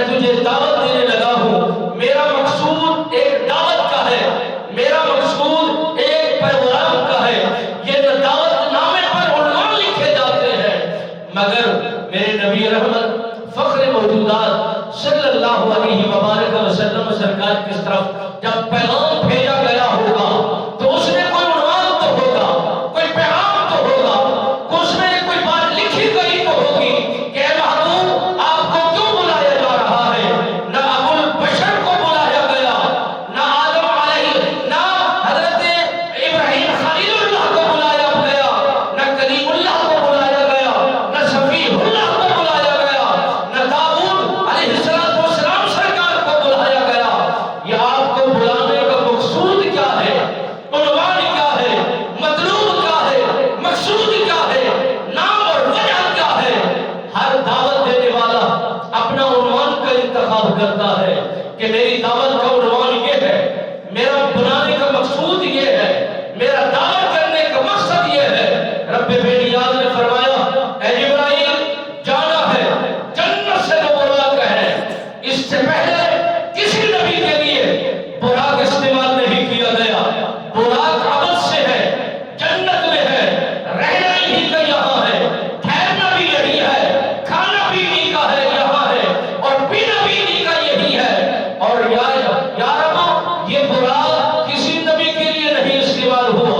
تجھے دعوت دینے لگا ہوں، میرا مقصود ایک دعوت کا ہے، میرا مقصود ایک پیغام کا ہے۔ یہ دعوت نامے پر عنوان لکھے جاتے ہیں، مگر میرے نبی رحمت فخر موجودات صلی اللہ علیہ وبارک وسلم سرکار کی طرف جب پیغام بھیجا گیا ہوگا تو اس میں کوئی عنوان تو ہوگا، کوئی پیغام تو ہوگا، اس میں کوئی بات لکھی گئی تو ہوگی کہ اے محبوب آپ کو کیوں بلایا جا رہا ہے۔ نہ ابو البشر کو بلایا گیا، نہ آدم علیہ، نہ حضرت ابراہیم خلیل اللہ کو بلایا گیا، نہ کلیم اللہ کو بلایا گیا، نہ شفیع اللہ کو بلایا گیا، نہ داؤد علیہ السلام سرکار کو بلایا گیا۔ یہ آپ کو بلانے کا مقصود کیا ہے، عنوان کیا ہے، مطلوب کیا ہے، مقصود کیا ہے، نام اور وجہ کیا ہے؟ ہر دعوت دینے والا اپنا عنوان کا انتخاب کرتا ہے کہ میری دعوت کا عنوان یہ ہے، میرا بلانے کا مقصود یہ ہے، میرا دعوت کرنے کا مقصد یہ ہے۔ رب بے نیاز نے فرمایا اے جبرائیل جانا ہے، جنت سے جو براق ہے، اس سے پہلے کسی نبی کے لیے براق استعمال نہیں کیا گیا۔ براق عبد سے ہے، جنت میں ہے، رہنا ہی کا یہاں ہے، ٹھہرنا بھی یہی ہے، کھانا پینے کا ہے یہاں ہے، اور پینا پینے کا یہی ہے۔ اور یا رب یہ براق کسی نبی کے لیے نہیں استعمال ہوا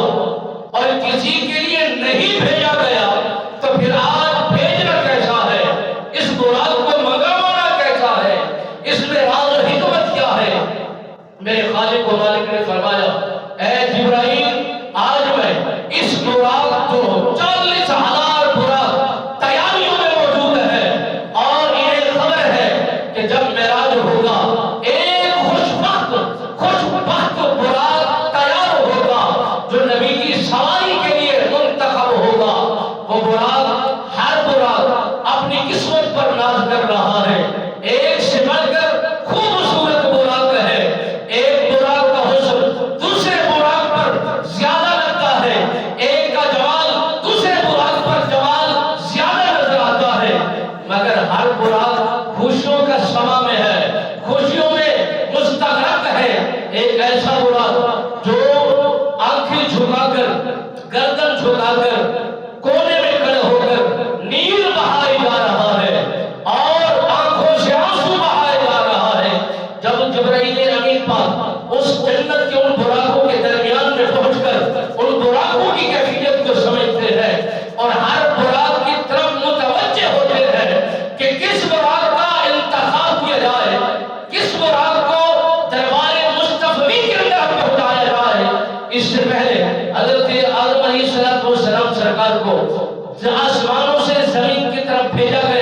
اور کسی کے لیے نہیں بھیجا گیا، تو پھر آج بھیجنا کیسا ہے؟ اس براق کو منگوانا کیسا ہے؟ اس میں راز و حکمت کیا ہے؟ میرے خالق و مالک نے فرمایا اے جبرائیل آج میں اس براق کو 40,000 براق تیاریوں میں موجود ہے، اور انہیں خبر ہے کہ جب معراج ہوگا ایک خوش بخت براق تیار ہوگا جو نبی کی سواری کے لیے منتخب ہوگا۔ وہ براق ہر براق اپنی قسمت پر ناز کر رہا ہے، ایک سے بڑھ کر خوبصورت براق ہے، ایک براق کا حسن دوسرے براق پر زیادہ لگتا ہے، ایک کا جمال دوسرے براق پر جمال زیادہ نظر آتا ہے، مگر ہر براق خوشیوں کا سما میں ہے، خوشیوں میں مستغرق ہے۔ ایک ایسا براق جو آنکھیں جھکا کر، گردن جھکا کر، کونے میں کھڑے ہو کر نیل بہائے جا رہا ہے اور آنکھوں سے آنسو بہائے جا رہا ہے۔ جب جبرائیل امین پاک اس جنت کے ان براقوں کے درمیان میں پہنچ کر ان براقوں کی کیفیت کو سمجھتے ہیں اور ہر براق کی طرف متوجہ ہوتے ہیں کہ کس براق کا انتخاب کیا جائے، کس براق کو دربار مصطفی کے اندر پہنچایا جائے، اس سے پہلے حضرت آدم علیہ السلام سرکار کو آسمانوں سے زمین کی طرف بھیجا گیا۔